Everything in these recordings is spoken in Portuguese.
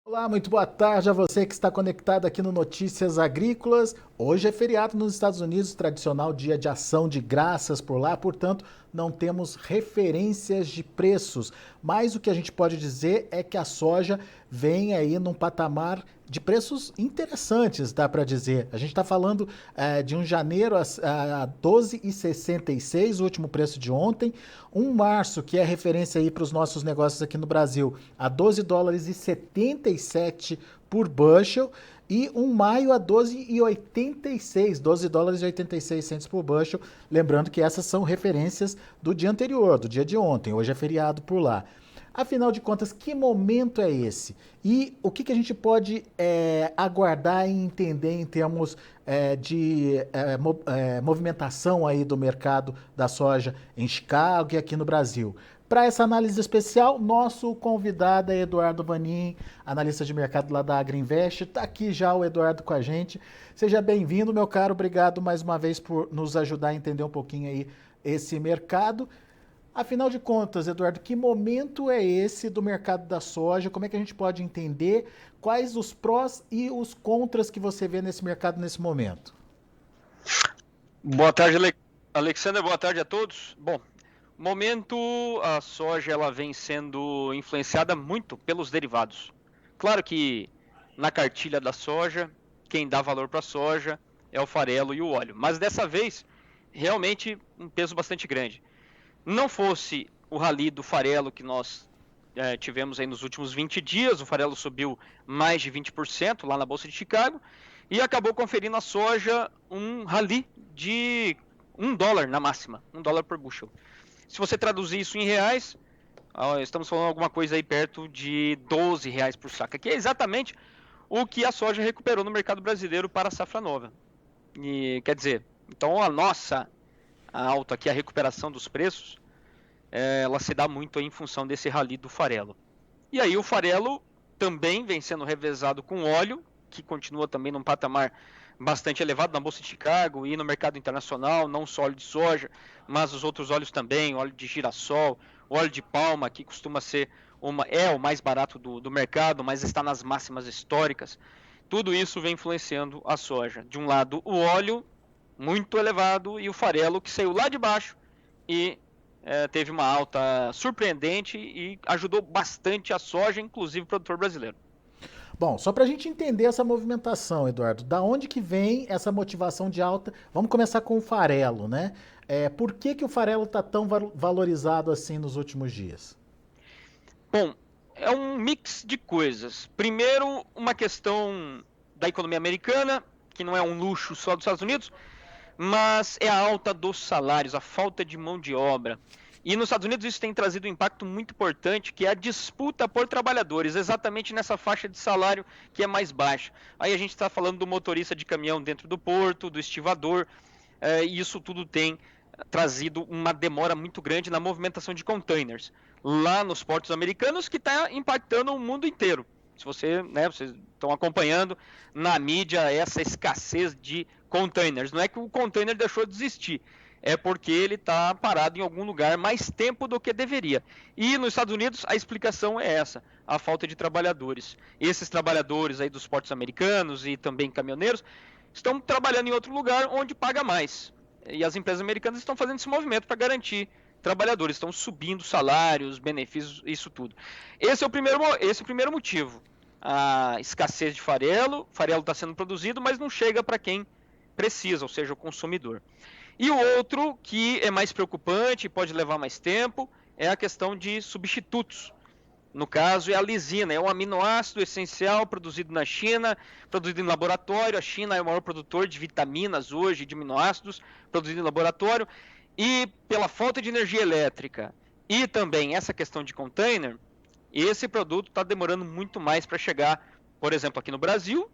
Olá, muito boa tarde a você que está conectado aqui no Notícias Agrícolas. Hoje é feriado nos Estados Unidos, tradicional dia de ação de graças por lá, portanto, não temos referências de preços. Mas o que a gente pode dizer é que a soja vem aí num patamar de preços interessantes, dá para dizer. A gente está falando de um janeiro a 12,66, o último preço de ontem. Um março, que é referência aí para os nossos negócios aqui no Brasil, a 12 dólares e 77 por bushel. E um maio a 12,86, 12 dólares e 86 centos por bushel. Lembrando que essas são referências do dia anterior, do dia de ontem. Hoje é feriado por lá. Afinal de contas, que momento é esse? E o que a gente pode aguardar e entender em termos de movimentação aí do mercado da soja em Chicago e aqui no Brasil? Para essa análise especial, nosso convidado é Eduardo Vanin, analista de mercado lá da Agriinvest. Está aqui já o Eduardo com a gente. Seja bem-vindo, meu caro. Obrigado mais uma vez por nos ajudar a entender um pouquinho aí esse mercado. Afinal de contas, Eduardo, que momento é esse do mercado da soja? Como é que a gente pode entender quais os prós e os contras que você vê nesse mercado nesse momento? Boa tarde, Alexander. Boa tarde a todos. Bom, momento a soja ela vem sendo influenciada muito pelos derivados. Claro que na cartilha da soja, quem dá valor para a soja é o farelo e o óleo. Mas dessa vez, realmente um peso bastante grande. Não fosse o rally do farelo que nós tivemos aí nos últimos 20 dias, o farelo subiu mais de 20% lá na Bolsa de Chicago e acabou conferindo a soja um rally de $1 na máxima, $1 por bushel. Se você traduzir isso em reais, estamos falando alguma coisa aí perto de R$ 12 por saca, que é exatamente o que a soja recuperou no mercado brasileiro para a safra nova. E quer dizer, então a nossa alta aqui, a recuperação dos preços, ela se dá muito em função desse rally do farelo. E aí o farelo também vem sendo revezado com óleo, que continua também num patamar bastante elevado na Bolsa de Chicago e no mercado internacional, não só óleo de soja, mas os outros óleos também, óleo de girassol, óleo de palma, que costuma ser o mais barato do mercado, mas está nas máximas históricas. Tudo isso vem influenciando a soja. De um lado, o óleo muito elevado e o farelo que saiu lá de baixo e teve uma alta surpreendente e ajudou bastante a soja, inclusive o produtor brasileiro. Bom, só para a gente entender essa movimentação, Eduardo, da onde que vem essa motivação de alta? Vamos começar com o farelo, né? Por que o farelo está tão valorizado assim nos últimos dias? Bom, é um mix de coisas. Primeiro, uma questão da economia americana, que não é um luxo só dos Estados Unidos, mas é a alta dos salários, a falta de mão de obra. E nos Estados Unidos isso tem trazido um impacto muito importante, que é a disputa por trabalhadores, exatamente nessa faixa de salário que é mais baixa. Aí a gente está falando do motorista de caminhão dentro do porto, do estivador, e isso tudo tem trazido uma demora muito grande na movimentação de containers lá nos portos americanos, que está impactando o mundo inteiro. Se vocês estão acompanhando na mídia essa escassez de containers, não é que o container deixou de existir, é porque ele está parado em algum lugar mais tempo do que deveria. E nos Estados Unidos a explicação é essa, a falta de trabalhadores. Esses trabalhadores aí dos portos americanos e também caminhoneiros estão trabalhando em outro lugar onde paga mais. E as empresas americanas estão fazendo esse movimento para garantir trabalhadores, estão subindo salários, benefícios, isso tudo. Esse é o primeiro motivo. A escassez de farelo está sendo produzido, mas não chega para quem precisa, ou seja, o consumidor. E o outro, que é mais preocupante e pode levar mais tempo, é a questão de substitutos. No caso, é a lisina, é um aminoácido essencial produzido na China, produzido em laboratório. A China é o maior produtor de vitaminas hoje, de aminoácidos, produzido em laboratório. E pela falta de energia elétrica e também essa questão de container, esse produto está demorando muito mais para chegar, por exemplo, aqui no Brasil,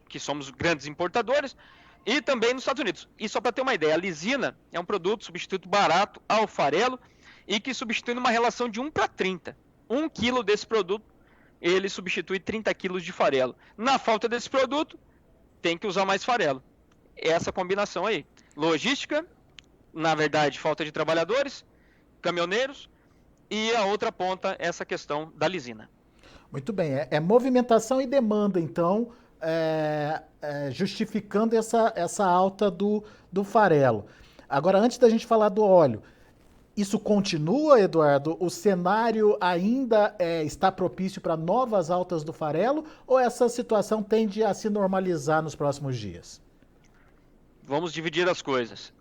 que somos grandes importadores, e também nos Estados Unidos. E só para ter uma ideia, a lisina é um produto substituto barato ao farelo e que substitui numa relação de 1 para 30. 1 quilo desse produto, ele substitui 30 quilos de farelo. Na falta desse produto, tem que usar mais farelo. Essa combinação aí. Logística, na verdade, falta de trabalhadores, caminhoneiros, e a outra ponta, essa questão da lisina. Muito bem, é movimentação e demanda, então, justificando essa alta do farelo. Agora, antes da gente falar do óleo, isso continua, Eduardo? O cenário ainda está propício para novas altas do farelo ou essa situação tende a se normalizar nos próximos dias? Vamos dividir as coisas.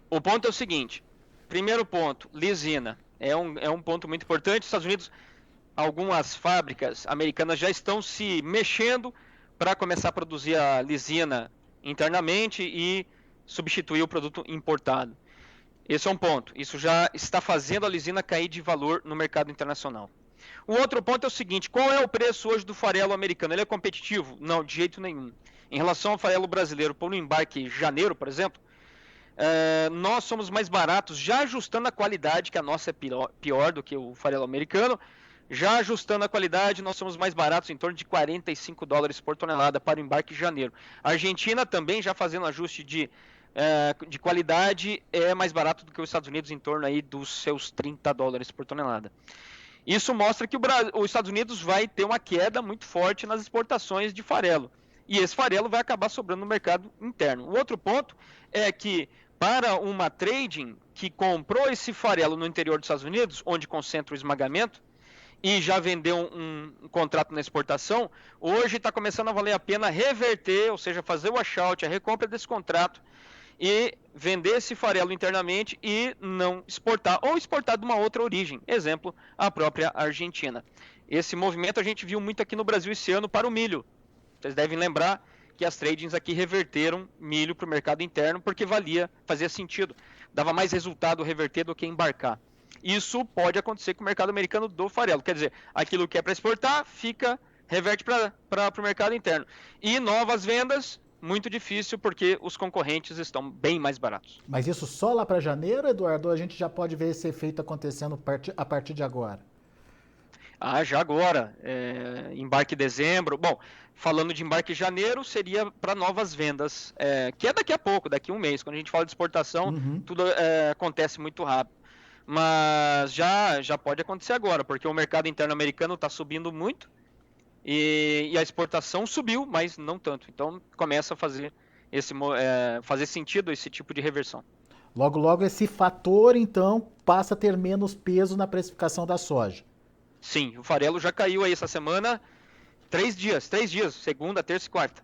O ponto é o seguinte: primeiro ponto, lisina. É um ponto muito importante. Os Estados Unidos, algumas fábricas americanas já estão se mexendo para começar a produzir a lisina internamente e substituir o produto importado. Esse é um ponto. Isso já está fazendo a lisina cair de valor no mercado internacional. O outro ponto é o seguinte: qual é o preço hoje do farelo americano? Ele é competitivo? Não, de jeito nenhum. Em relação ao farelo brasileiro, por um embarque janeiro, por exemplo, nós somos mais baratos, já ajustando a qualidade, que a nossa é pior do que o farelo americano. Já ajustando a qualidade, nós somos mais baratos, em torno de $45 por tonelada para o embarque janeiro. A Argentina também já fazendo ajuste de qualidade, é mais barato do que os Estados Unidos, em torno aí dos seus $30 por tonelada. Isso mostra que os Estados Unidos vai ter uma queda muito forte nas exportações de farelo. E esse farelo vai acabar sobrando no mercado interno. O outro ponto é que, para uma trading que comprou esse farelo no interior dos Estados Unidos, onde concentra o esmagamento, e já vendeu um contrato na exportação, hoje está começando a valer a pena reverter, ou seja, fazer o washout, a recompra desse contrato, e vender esse farelo internamente e não exportar, ou exportar de uma outra origem, exemplo, a própria Argentina. Esse movimento a gente viu muito aqui no Brasil esse ano para o milho. Vocês devem lembrar que as tradings aqui reverteram milho para o mercado interno porque fazia sentido, dava mais resultado reverter do que embarcar. Isso pode acontecer com o mercado americano do farelo, quer dizer, aquilo que é para exportar, reverte para o mercado interno. E novas vendas, muito difícil porque os concorrentes estão bem mais baratos. Mas isso só lá para janeiro, Eduardo, ou a gente já pode ver esse efeito acontecendo a partir de agora? Já agora, embarque dezembro. Bom, falando de embarque janeiro, seria para novas vendas, que é daqui a pouco, daqui a um mês. Quando a gente fala de exportação, tudo acontece muito rápido. Mas já pode acontecer agora, porque o mercado interno americano está subindo muito e a exportação subiu, mas não tanto. Então começa a fazer sentido esse tipo de reversão. Logo, logo esse fator, então, passa a ter menos peso na precificação da soja. Sim, o farelo já caiu aí essa semana 3 dias, segunda, terça e quarta.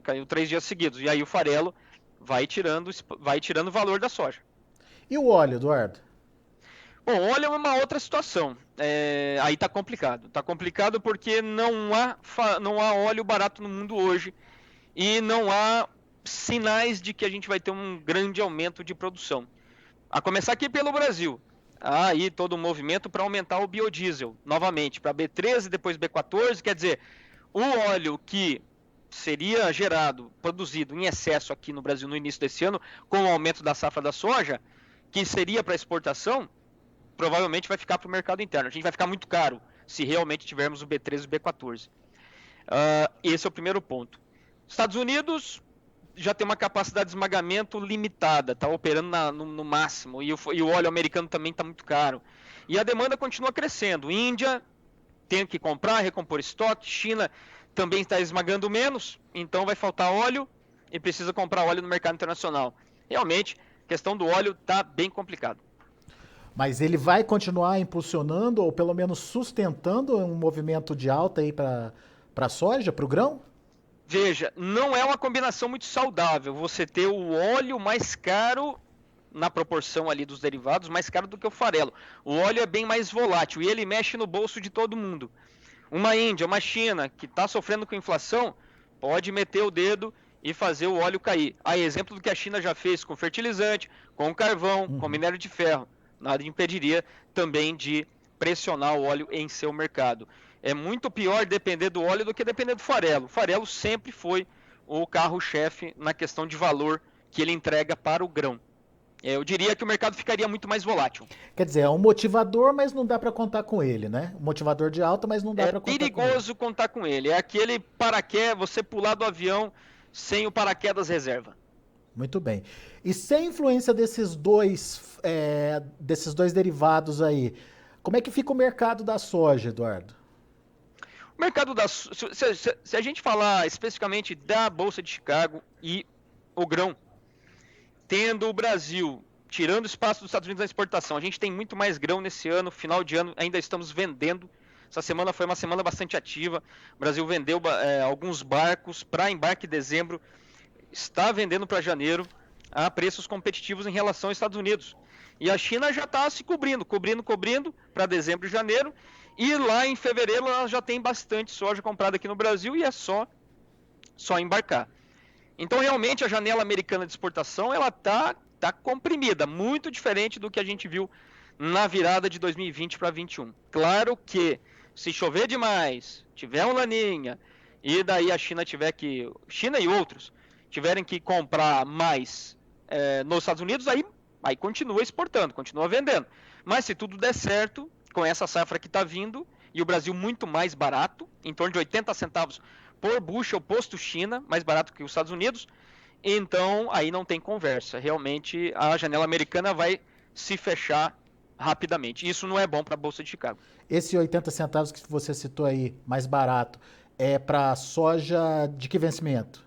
Caiu 3 dias seguidos. E aí o farelo vai tirando o valor da soja. E o óleo, Eduardo? Bom, óleo é uma outra situação. Aí está complicado. Está complicado porque não há óleo barato no mundo hoje e não há sinais de que a gente vai ter um grande aumento de produção. A começar aqui pelo Brasil. Há aí todo um movimento para aumentar o biodiesel novamente, para B13, depois B14. Quer dizer, o óleo que seria produzido em excesso aqui no Brasil no início desse ano, com o aumento da safra da soja, que seria para exportação, provavelmente vai ficar para o mercado interno. A gente vai ficar muito caro se realmente tivermos o B13 e o B14. Esse é o primeiro ponto. Estados Unidos já tem uma capacidade de esmagamento limitada, está operando no máximo, e o óleo americano também está muito caro. E a demanda continua crescendo. Índia tem que comprar, recompor estoque, China também está esmagando menos, então vai faltar óleo e precisa comprar óleo no mercado internacional. Realmente, a questão do óleo está bem complicada. Mas ele vai continuar impulsionando ou pelo menos sustentando um movimento de alta aí para a soja, para o grão? Veja, não é uma combinação muito saudável você ter o óleo mais caro na proporção ali dos derivados, mais caro do que o farelo. O óleo é bem mais volátil e ele mexe no bolso de todo mundo. Uma Índia, uma China que está sofrendo com inflação, pode meter o dedo e fazer o óleo cair. Aí, exemplo do que a China já fez com fertilizante, com carvão, com minério de ferro. Nada impediria também de pressionar o óleo em seu mercado. É muito pior depender do óleo do que depender do farelo. O farelo sempre foi o carro-chefe na questão de valor que ele entrega para o grão. Eu diria que o mercado ficaria muito mais volátil. Quer dizer, é um motivador, mas não dá para contar com ele, né? Um motivador de alta, mas não dá para contar com ele. É perigoso contar com ele. É aquele paraquedas, você pular do avião sem o paraquedas reserva. Muito bem. E sem influência desses dois derivados aí, como é que fica o mercado da soja, Eduardo? O mercado se a gente falar especificamente da Bolsa de Chicago e o grão, tendo o Brasil tirando espaço dos Estados Unidos na exportação, a gente tem muito mais grão nesse ano, final de ano ainda estamos vendendo. Essa semana foi uma semana bastante ativa. O Brasil vendeu alguns barcos para embarque em dezembro, está vendendo para janeiro a preços competitivos em relação aos Estados Unidos. E a China já está se cobrindo para dezembro e janeiro. E lá em fevereiro ela já tem bastante soja comprada aqui no Brasil e é só embarcar. Então realmente a janela americana de exportação ela tá comprimida, muito diferente do que a gente viu na virada de 2020 para 2021. Claro que se chover demais, tiver um laninha e daí a China e outros tiverem que comprar mais nos Estados Unidos, aí continua exportando, continua vendendo. Mas se tudo der certo, com essa safra que está vindo, e o Brasil muito mais barato, em torno de 80 centavos por bushel posto China, mais barato que os Estados Unidos, então aí não tem conversa. Realmente a janela americana vai se fechar rapidamente. Isso não é bom para a Bolsa de Chicago. Esse 80 centavos que você citou aí, mais barato, é para soja de que vencimento?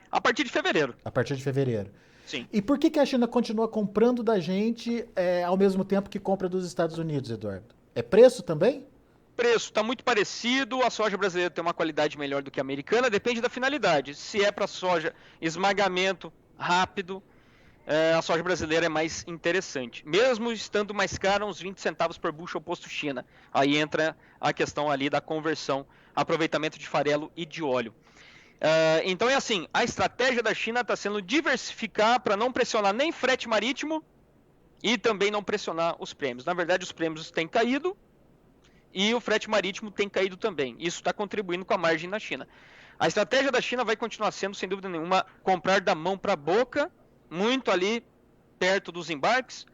A partir de fevereiro. A partir de fevereiro. Sim. E por que a China continua comprando da gente ao mesmo tempo que compra dos Estados Unidos, Eduardo? É preço também? Preço está muito parecido, a soja brasileira tem uma qualidade melhor do que a americana, depende da finalidade. Se é para soja esmagamento rápido, a soja brasileira é mais interessante. Mesmo estando mais cara, uns 20 centavos por bushel posto China. Aí entra a questão ali da conversão, aproveitamento de farelo e de óleo. Então é assim, a estratégia da China está sendo diversificar para não pressionar nem frete marítimo e também não pressionar os prêmios. Na verdade, os prêmios têm caído e o frete marítimo tem caído também. Isso está contribuindo com a margem na China. A estratégia da China vai continuar sendo, sem dúvida nenhuma, comprar da mão para a boca, muito ali perto dos embarques,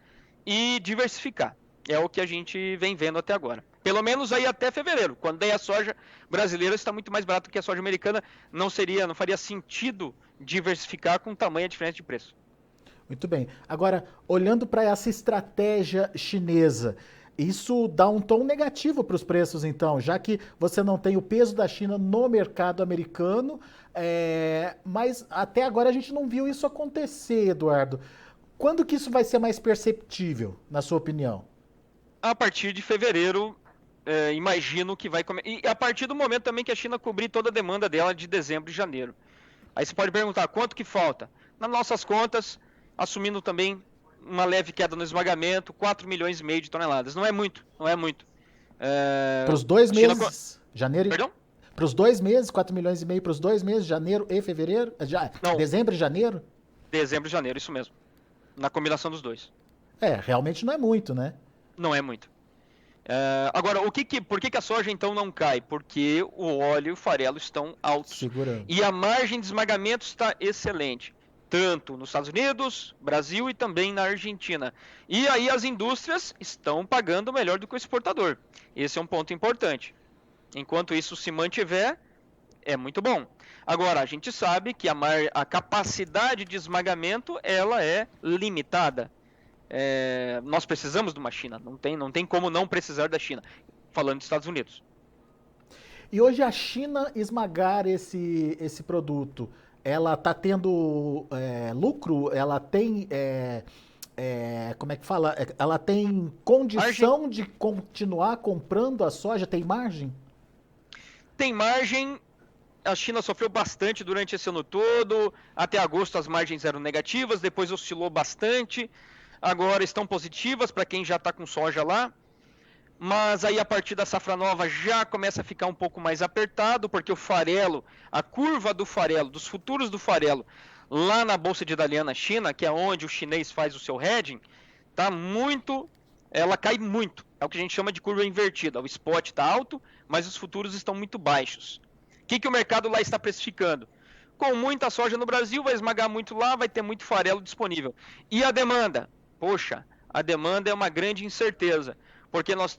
e diversificar. É o que a gente vem vendo até agora. Pelo menos aí até fevereiro, quando daí a soja brasileira está muito mais barata que a soja americana, não faria sentido diversificar com tamanha diferença de preço. Muito bem. Agora, olhando para essa estratégia chinesa, isso dá um tom negativo para os preços, então, já que você não tem o peso da China no mercado americano, mas até agora a gente não viu isso acontecer, Eduardo. Quando que isso vai ser mais perceptível, na sua opinião? A partir de fevereiro, imagino que vai começar. E a partir do momento também que a China cobrir toda a demanda dela de dezembro e janeiro. Aí você pode perguntar, quanto que falta? Nas nossas contas, assumindo também uma leve queda no esmagamento, 4,5 milhões de toneladas. Não é muito. Para os 2 meses, janeiro... Perdão? Para os 2 meses, 4,5 milhões para os 2 meses, janeiro e fevereiro? Não. Dezembro e janeiro? Dezembro e janeiro, isso mesmo. Na combinação dos dois. Realmente não é muito, né? Não é muito. Agora, por que a soja então não cai? Porque o óleo e o farelo estão altos. Segurando. E a margem de esmagamento está excelente. Tanto nos Estados Unidos, Brasil e também na Argentina. E aí as indústrias estão pagando melhor do que o exportador. Esse é um ponto importante. Enquanto isso se mantiver, é muito bom. Agora, a gente sabe que a capacidade de esmagamento ela é limitada. Nós precisamos de uma China. Não tem como não precisar da China. Falando dos Estados Unidos. E hoje a China esmagar esse produto, ela está tendo lucro? Ela tem, como é que fala? Ela tem condição de continuar comprando a soja? Tem margem? Tem margem. A China sofreu bastante durante esse ano todo. Até agosto as margens eram negativas, depois oscilou bastante. Agora estão positivas para quem já está com soja lá. Mas aí a partir da safra nova já começa a ficar um pouco mais apertado, porque o farelo, a curva do farelo, dos futuros do farelo, lá na Bolsa de Dalian, China, que é onde o chinês faz o seu hedging, ela cai muito. É o que a gente chama de curva invertida. O spot está alto, mas os futuros estão muito baixos. O que o mercado lá está precificando? Com muita soja no Brasil, vai esmagar muito lá, vai ter muito farelo disponível. E a demanda? Poxa, a demanda é uma grande incerteza. Porque nós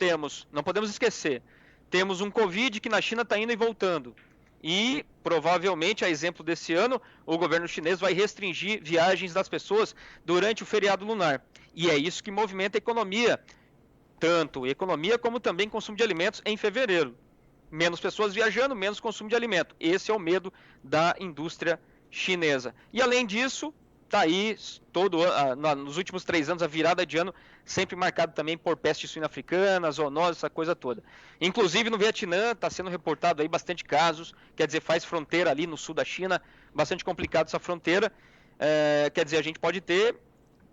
não podemos esquecer, temos um Covid que na China está indo e voltando. E, provavelmente, a exemplo desse ano, o governo chinês vai restringir viagens das pessoas durante o feriado lunar. E é isso que movimenta a economia, tanto economia como também consumo de alimentos em fevereiro. menos pessoas viajando, menos consumo de alimento. Esse é o medo da indústria chinesa. E além disso, está aí nos últimos 3 anos a virada de ano sempre marcado também por peste suína africana, zoonose, essa coisa toda. Inclusive no Vietnã está sendo reportado aí bastante casos, quer dizer, faz fronteira ali no sul da China, bastante complicado essa fronteira, quer dizer, a gente pode ter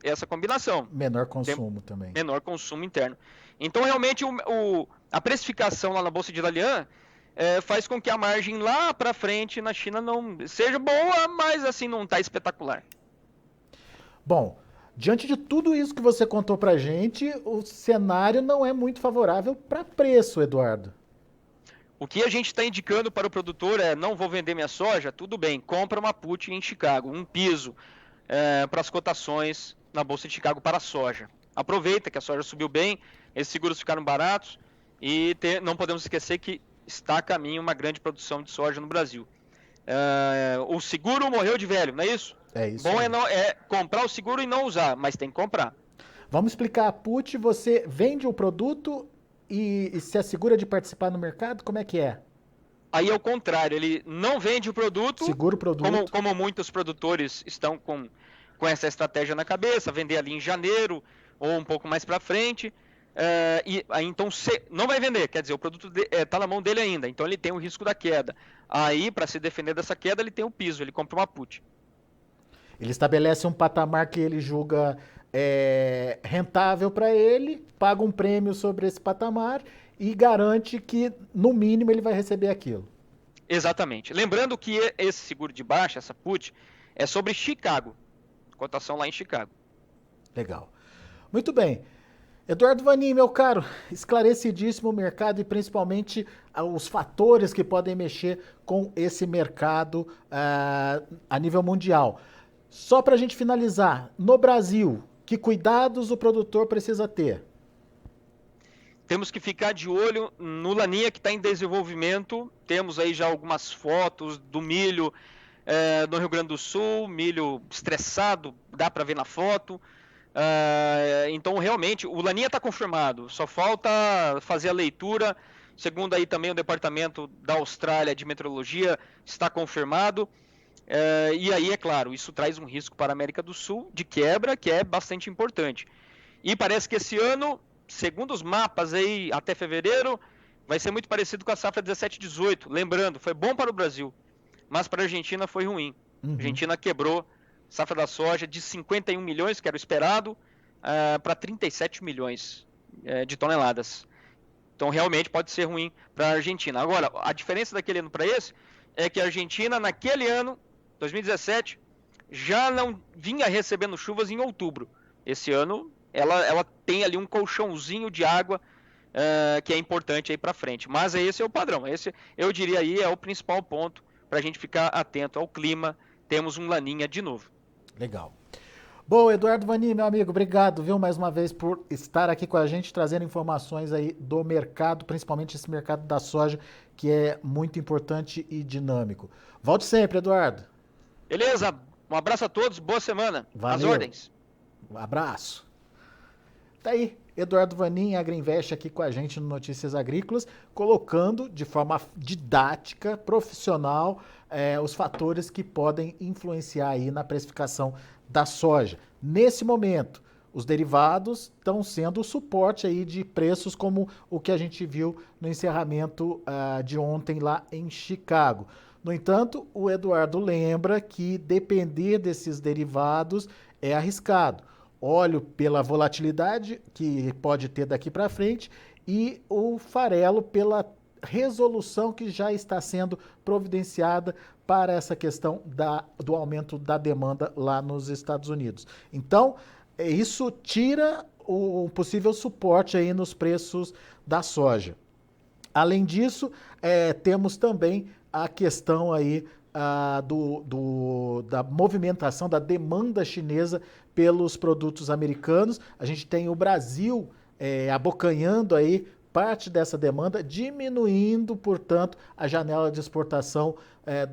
essa combinação. Menor consumo também. Menor consumo interno. Então realmente a precificação lá na Bolsa de Dalian faz com que a margem lá para frente na China não seja boa, mas assim não está espetacular. Bom, diante de tudo isso que você contou pra gente, o cenário não é muito favorável para preço, Eduardo. O que a gente está indicando para o produtor é: não vou vender minha soja, tudo bem, compra uma put em Chicago, um piso para as cotações na Bolsa de Chicago para a soja. Aproveita que a soja subiu bem, esses seguros ficaram baratos e não podemos esquecer que está a caminho uma grande produção de soja no Brasil. O seguro morreu de velho, não é isso? É isso. Bom é comprar o seguro e não usar, mas tem que comprar. Vamos explicar a put, você vende o produto e se assegura de participar no mercado? Como é que é? Aí é o contrário, ele não vende o produto, segura o produto. Como muitos produtores estão com essa estratégia na cabeça, vender ali em janeiro ou um pouco mais para frente, e aí então não vai vender, quer dizer, o produto está na mão dele ainda, então ele tem o risco da queda. Aí, para se defender dessa queda, ele tem o piso, ele compra uma put. Ele estabelece um patamar que ele julga rentável para ele, paga um prêmio sobre esse patamar e garante que, no mínimo, ele vai receber aquilo. Exatamente. Lembrando que esse seguro de baixa, essa put, é sobre Chicago. Cotação lá em Chicago. Legal. Muito bem. Eduardo Vanin, meu caro, esclarecidíssimo o mercado e principalmente os fatores que podem mexer com esse mercado a nível mundial. Só para a gente finalizar, no Brasil, que cuidados o produtor precisa ter? Temos que ficar de olho no laninha que está em desenvolvimento. Temos aí já algumas fotos do milho no Rio Grande do Sul, milho estressado, dá para ver na foto. Então, realmente, o laninha está confirmado, só falta fazer a leitura. Segundo aí também o Departamento da Austrália de Meteorologia, está confirmado. E aí, é claro, isso traz um risco para a América do Sul de quebra, que é bastante importante. E parece que esse ano, segundo os mapas aí, até fevereiro, vai ser muito parecido com a safra 17-18. Lembrando, foi bom para o Brasil, mas para a Argentina foi ruim. A Argentina quebrou safra da soja de 51 milhões, que era o esperado, para 37 milhões de toneladas. Então, realmente pode ser ruim para a Argentina. Agora, a diferença daquele ano para esse é que a Argentina, naquele ano, 2017, já não vinha recebendo chuvas em outubro. Esse ano, ela tem ali um colchãozinho de água que é importante aí para frente. Mas esse é o padrão. Esse, eu diria aí, é o principal ponto para a gente ficar atento ao clima. Temos um laninha de novo. Legal. Bom, Eduardo Vanin, meu amigo, obrigado, viu, mais uma vez por estar aqui com a gente, trazendo informações aí do mercado, principalmente esse mercado da soja, que é muito importante e dinâmico. Volte sempre, Eduardo. Beleza, um abraço a todos, boa semana. Valeu. As ordens. Um abraço. Tá aí, Eduardo Vanin, Agriinvest, aqui com a gente no Notícias Agrícolas, colocando de forma didática, profissional, os fatores que podem influenciar aí na precificação da soja. Nesse momento, os derivados estão sendo o suporte aí de preços como o que a gente viu no encerramento de ontem lá em Chicago. No entanto, o Eduardo lembra que depender desses derivados é arriscado. Olho pela volatilidade que pode ter daqui para frente e o farelo pela resolução que já está sendo providenciada para essa questão do aumento da demanda lá nos Estados Unidos. Então, isso tira o possível suporte aí nos preços da soja. Além disso, temos também a questão aí da movimentação da demanda chinesa pelos produtos americanos. A gente tem o Brasil abocanhando aí parte dessa demanda, diminuindo, portanto, a janela de exportação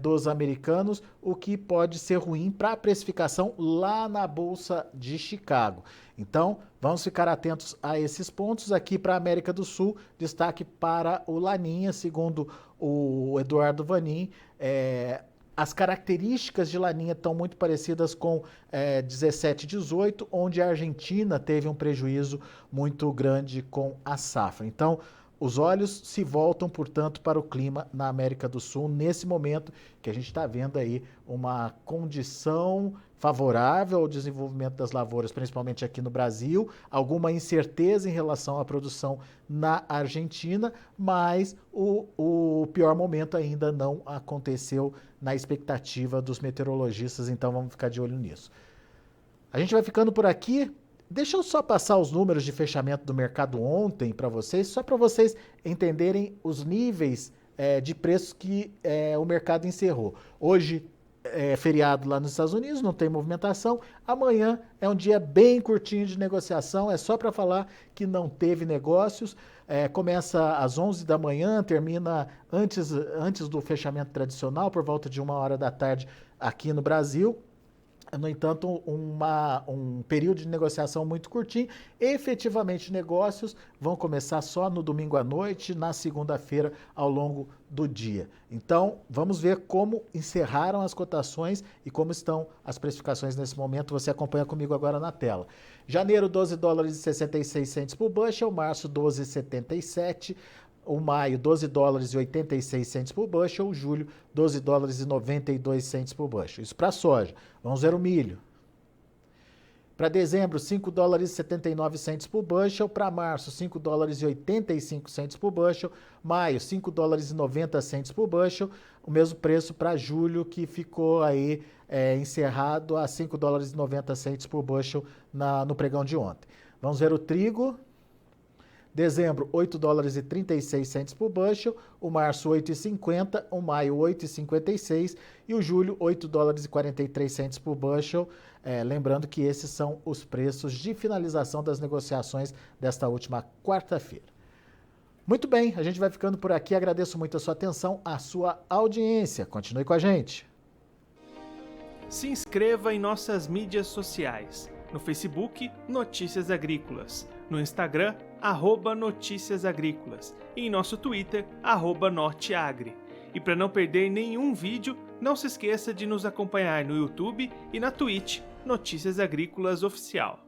dos americanos, o que pode ser ruim para a precificação lá na Bolsa de Chicago. Então, vamos ficar atentos a esses pontos. Aqui para a América do Sul, destaque para o Laninha, segundo o Eduardo Vanin. As características de Laninha estão muito parecidas com 17 e 18, onde a Argentina teve um prejuízo muito grande com a safra. Então, os olhos se voltam, portanto, para o clima na América do Sul, nesse momento que a gente está vendo aí uma condição favorável ao desenvolvimento das lavouras, principalmente aqui no Brasil, alguma incerteza em relação à produção na Argentina, mas o pior momento ainda não aconteceu na expectativa dos meteorologistas, então vamos ficar de olho nisso. A gente vai ficando por aqui. Deixa eu só passar os números de fechamento do mercado ontem para vocês, só para vocês entenderem os níveis de preços que o mercado encerrou. Hoje é feriado lá nos Estados Unidos, não tem movimentação. Amanhã é um dia bem curtinho de negociação, é só para falar que não teve negócios. Começa às 11 da manhã, termina antes do fechamento tradicional, por volta de 1h da tarde aqui no Brasil. No entanto, um período de negociação muito curtinho. Efetivamente, negócios vão começar só no domingo à noite, na segunda-feira, ao longo do dia. Então, vamos ver como encerraram as cotações e como estão as precificações nesse momento. Você acompanha comigo agora na tela. Janeiro, 12 dólares e 66 centes por bushel. Março, 12,77. O maio, 12 dólares e 86 centes por bushel. O julho, 12 dólares e 92 centes por bushel. Isso para a soja. Vamos ver o milho. Para dezembro, 5 dólares e 79 centes por bushel. Para março, 5 dólares e 85 centes por bushel. Maio, 5 dólares e 90 centes por bushel. O mesmo preço para julho, que ficou aí encerrado a 5 dólares e 90 centes por bushel no pregão de ontem. Vamos ver o trigo. Dezembro, 8 dólares e 36 centes por bushel, o março 8,50, o maio 8,56 e o julho 8 dólares e 43 centes por bushel. Lembrando que esses são os preços de finalização das negociações desta última quarta-feira. Muito bem, a gente vai ficando por aqui. Agradeço muito a sua atenção, a sua audiência. Continue com a gente. Se inscreva em nossas mídias sociais. No Facebook, Notícias Agrícolas. No Instagram, @Notícias Agrícolas. E em nosso Twitter, @Norteagri. E para não perder nenhum vídeo, não se esqueça de nos acompanhar no YouTube e na Twitch, Notícias Agrícolas Oficial.